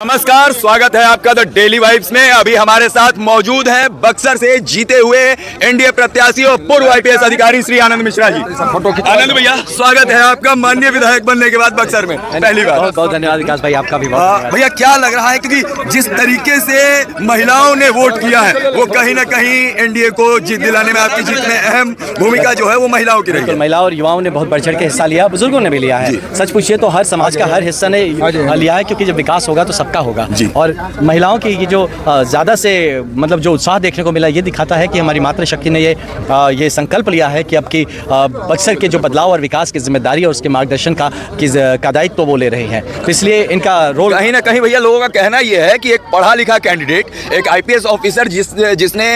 नमस्कार, स्वागत है आपका द डेली वाइब्स में। अभी हमारे साथ मौजूद हैं बक्सर से जीते हुए एनडीए प्रत्याशी और पूर्व आईपीएस अधिकारी श्री आनंद मिश्रा जी। आनंद भैया, स्वागत है आपका माननीय विधायक बनने के बाद बक्सर में पहली बार। बहुत बहुत धन्यवाद विकास भाई, आपका भी बहुत। भैया क्या लग रहा है, क्योंकि जिस तरीके से महिलाओं ने वोट किया है वो कहीं ना कहीं एनडीए को जीत दिलाने में, आपकी जीत में अहम भूमिका जो है वो महिलाओं की रही है। महिला और युवाओं ने बहुत बढ़ चढ़ के हिस्सा लिया, बुजुर्गों ने भी लिया है। सच पूछिए तो हर समाज का हर हिस्सा ने लिया है, क्योंकि जब विकास होगा तो सबका होगा। और महिलाओं की ये जो ज़्यादा से मतलब जो उत्साह देखने को मिला, ये दिखाता है कि हमारी मातृशक्ति ने ये संकल्प लिया है कि अब की बक्सर के जो बदलाव और विकास की जिम्मेदारी और उसके मार्गदर्शन का दायित्व तो वो ले रहे हैं। तो इसलिए इनका रोल कहीं ना कहीं भैया लोगों का कहना ये है कि एक पढ़ा लिखा कैंडिडेट, एक आईपीएस ऑफिसर जिसने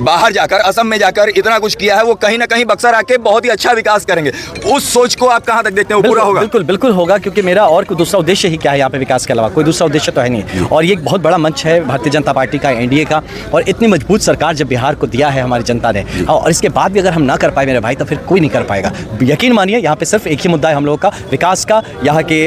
बाहर जाकर, असम में जाकर इतना कुछ किया है, वो कहीं ना कहीं बक्सर आके बहुत ही अच्छा विकास करेंगे। उस सोच को आप कहाँ तक देखते हैं, वो पूरा होगा? बिल्कुल बिल्कुल होगा, क्योंकि मेरा और कोई दूसरा उद्देश्य ही क्या है यहाँ पे विकास के अलावा, कोई दूसरा उद्देश्य तो है नहीं। और ये एक बहुत बड़ा मंच है भारतीय जनता पार्टी का, एनडीए का, और इतनी मजबूत सरकार जब बिहार को दिया है हमारी जनता ने, और इसके बाद भी अगर हम ना कर पाए मेरे भाई, तो फिर कोई नहीं कर पाएगा। यकीन मानिए, यहाँ पे सिर्फ एक ही मुद्दा है हम लोगों का, विकास का, यहाँ के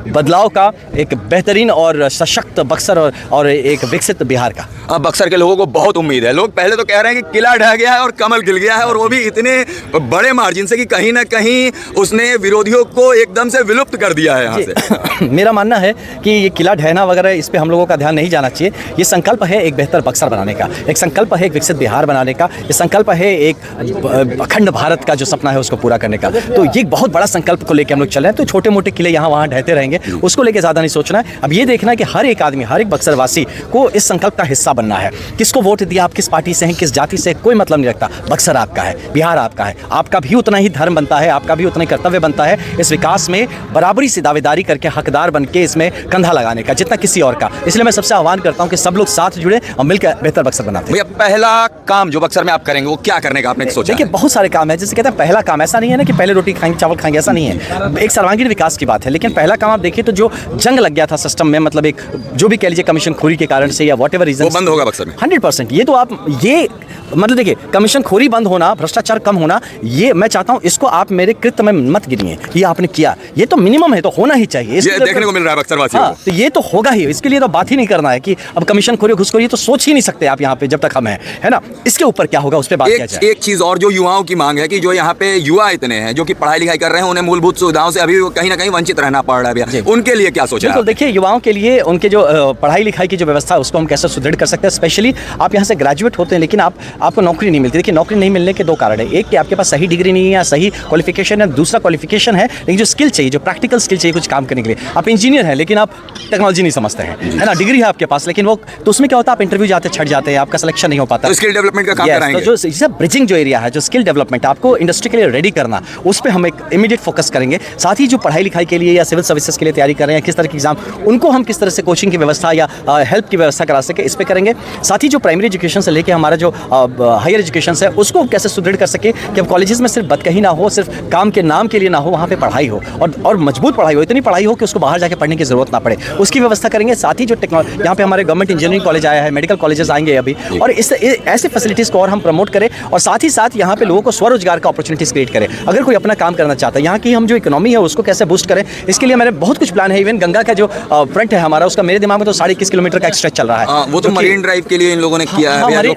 बदलाव का, एक बेहतरीन और सशक्त बक्सर और एक विकसित बिहार का। अब बक्सर के लोगों को बहुत उम्मीद है। लोग पहले तो कह रहे हैं कि किला ढह गया है और कमल खिल गया है, और वो भी इतने बड़े मार्जिन से कि कहीं ना कहीं उसने विरोधियों को एकदम से विलुप्त कर दिया है यहाँ से। मेरा मानना है कि ये किला ढहना वगैरह, इस पे हम लोगों का ध्यान नहीं जाना चाहिए। ये संकल्प है एक बेहतर बक्सर बनाने का, एक संकल्प है एक विकसित बिहार बनाने का, ये संकल्प है एक अखंड भारत का जो सपना है उसको पूरा करने का। तो ये बहुत बड़ा संकल्प को लेकर हम लोग चल रहे हैं। तो छोटे मोटे किले यहाँ वहाँ ढहते रहेंगे, उसको लेकर ज़्यादा नहीं सोचना है। अब ये देखना है कि हर एक आदमी, हर एक बक्सर वासी को इस संकल्प का हिस्सा बनना है। किसको वोट दिया, आप किस पार्टी से हैं, किस जाति से, कोई मतलब नहीं रखता। बक्सर आपका है, बिहार आपका है, आपका भी उतना ही धर्म बनता है, आपका भी उतना ही कर्तव्य बनता है इस विकास में बराबरी से दावेदारी करके, हकदार बन के इसमें कंधा लगाने का, जितना किसी और का। इसलिए मैं सबसे आह्वान करता हूँ कि सब लोग साथ जुड़े और मिलकर बेहतर बक्सर बनाते हैं। पहला काम जो बक्सर में आप करेंगे वो क्या करने का आपने सोचा? देखिए, बहुत सारे काम है। जैसे कहते हैं पहला काम, ऐसा नहीं है ना कि पहले रोटी खाएंगे चावल खाएंगे, ऐसा नहीं है। एक सर्वांगीण विकास की बात है, लेकिन पहला काम आप देखिए तो जो जंग लग गया था सिस्टम में, मतलब एक जो भी कह लीजिए कमीशन खोरी के कारण से या वॉट एवर रीजन, वो बंद होगा बक्सर में 100%। ये तो आप ये मतलब देखिए, कमीशन खोरी बंद होना, भ्रष्टाचार कम होना, ये मैं चाहता हूँ। इसको आप मेरे कृत्य में मत गिनिए, ये आपने किया, ये तो मिनिमम है, तो होना ही चाहिए। ये देखने को मिल रहा है बक्सर वासियों को। तो ये तो होगा ही, इसके लिए तो बात ही नहीं करना है कि अब कमीशन खोरी घुसखोरी तो सोच ही नहीं सकते आप यहाँ पे जब तक हम हैं, है ना। इसके ऊपर क्या होगा उस पर बात किया जाए। एक चीज और जो युवाओं की मांग है कि जो यहाँ पे युवा इतने हैं जो कि पढ़ाई लिखाई कर रहे हैं, उन्हें मूलभूत सुविधाओं से अभी कहीं ना कहीं वंचित रहना पड़ रहा है, उनके लिए क्या सोचा? तो देखिए, युवाओं के लिए उनके जो पढ़ाई लिखाई की जो व्यवस्था है उसको हम कैसे सुदृढ़ कर सकते हैं। स्पेशली आप यहाँ से ग्रेजुएट होते हैं लेकिन आपको नौकरी नहीं मिलती। देखिए, नौकरी नहीं मिलने के दो कारण है। एक कि आपके पास सही डिग्री नहीं है या सही क्वालिफिकेशन है, दूसरा क्वालिफिकेशन है लेकिन जो स्किल चाहिए, जो प्रैक्टिकल स्किल चाहिए कुछ काम करने के लिए। आप इंजीनियर हैं लेकिन आप टेक्नोलॉजी नहीं समझते हैं, है ना। डिग्री है आपके पास लेकिन वो, तो उसमें क्या होता है, आप इंटरव्यू जाते छट जाते हैं, आपका सिलेक्शन नहीं हो पाता। तो स्किल डेवलपमेंट का काम कराएंगे। तो जो ब्रिजिंग जो एरिया है, जो स्किल डेवलपमेंट आपको इंडस्ट्री के लिए रेडी करना, उस पर हम एक इमीडिएट फोकस करेंगे। साथ ही जो पढ़ाई लिखाई के लिए या सिविल सर्विसेज के लिए तैयारी कर रहे हैं, किस तरह के एग्जाम, उनको हम किस तरह से कोचिंग की व्यवस्था या हेल्प की व्यवस्था करा सके, इस पर करेंगे। साथ ही जो प्राइमरी एजुकेशन से लेकर हमारा जो हायर एजुकेशन है उसको कैसे सुदृढ़ कर सके कि अब कॉलेजेस में सिर्फ बदकही ना हो, सिर्फ काम के नाम के लिए ना हो, वहाँ पे पढ़ाई हो और मजबूत पढ़ाई हो, इतनी पढ़ाई हो कि उसको बाहर जाके पढ़ने की जरूरत ना पड़े, उसकी व्यवस्था करेंगे। साथ ही जो टेक्नोलॉजी, यहाँ पे हमारे गवर्नमेंट इंजीनियरिंग कॉलेज आया है, मेडिकल कॉलेजेस आएंगे अभी, और इस ऐसे फैसिलिटीज़ को और हम प्रमोट करें, और साथ ही साथ यहाँ पे लोगों को स्वरोजगार का अपॉर्चुनिटीज़ क्रिएट करें। अगर कोई अपना काम करना चाहता है, यहाँ की हम जो इकोनॉमी है उसको कैसे बूस्ट करें, इसके लिए मेरे बहुत कुछ प्लान है। इवन गंगा का जो फ्रंट है हमारा, उसका मेरे दिमाग में तो 21.5 किलोमीटर का एक्स्ट्रेच चल रहा है। वो तो मरीन ड्राइव के लिए इन लोगों ने किया है।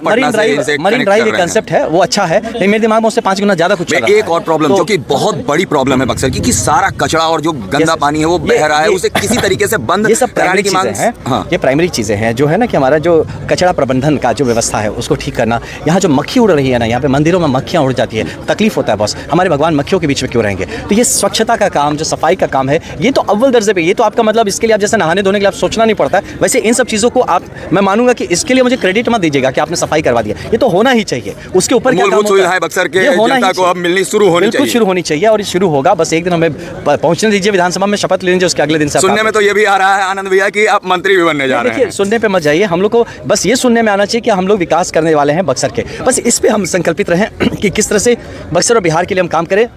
मरीन ड्राइव एक कंसेप्ट है, वो अच्छा है, लेकिन मेरे दिमाग में उससे 5 गुना ज्यादा कुछ चल रहा है। एक और प्रॉब्लम जो कि बहुत बड़ी प्रॉब्लम है बक्सर की, कि सारा कचरा और जो गंदा पानी है वो बह रहा है, उसे किसी तरीके से बंद कराने की मांग है। ये प्राइमरी चीजें हैं जो है ना, कि हमारा जो कचरा प्रबंधन का जो व्यवस्था है उसको ठीक करना। यहाँ जो मक्खी उड़ रही है ना, यहाँ पे मंदिरों में मक्खियाँ उड़ जाती है, तकलीफ होता है बॉस, हमारे भगवान मक्खियों के बीच में क्यों रहेंगे। तो ये स्वच्छता का काम, जो सफाई का काम है, ये तो अव्वल दर्जे पे। ये तो आपका मतलब, इसके लिए आप जैसे नहाने धोने के लिए आप सोचना नहीं पड़ता है, वैसे इन सब चीज़ों को आप, मैं मानूंगा कि इसके लिए मुझे क्रेडिट मत दीजिएगा कि आपने सफाई करवा दिया, ये तो होना ही चाहिए। उसके ऊपर मूलभूत सुविधाएं बक्सर के जनता को अब मिलनी शुरू होनी चाहिए और ये शुरू होगा। बस एक दिन हमें पहुंचने दीजिए, विधानसभा में शपथ ले लीजिए, उसके अगले दिन से। सुनने में तो ये भी आ रहा है आनंद भैया कि आप मंत्री भी बनने जा रहे हैं। देखिए, सुनने पे मत जाइए, हम लोग को बस ये सुनने में आना चाहिए कि हम लोग विकास करने वाले हैं बक्सर के। बस इस पे हम संकल्पित रहें कि किस तरह से बक्सर और बिहार के लिए हम काम करें,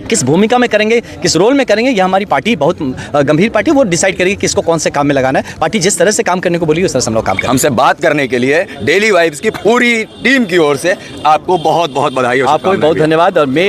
किस भूमिका में करेंगे, किस रोल में करेंगे। यह हमारी पार्टी बहुत गंभीर पार्टी, वो डिसाइड करेगी किसको कौन से काम में लगाना है। पार्टी जिस तरह से काम करने को बोली उस तरह से हम लोग काम करें। हमसे बात करने के लिए डेली वाइब्स की पूरी टीम की ओर से आपको बहुत बहुत बधाई। आपको भी बहुत धन्यवाद। और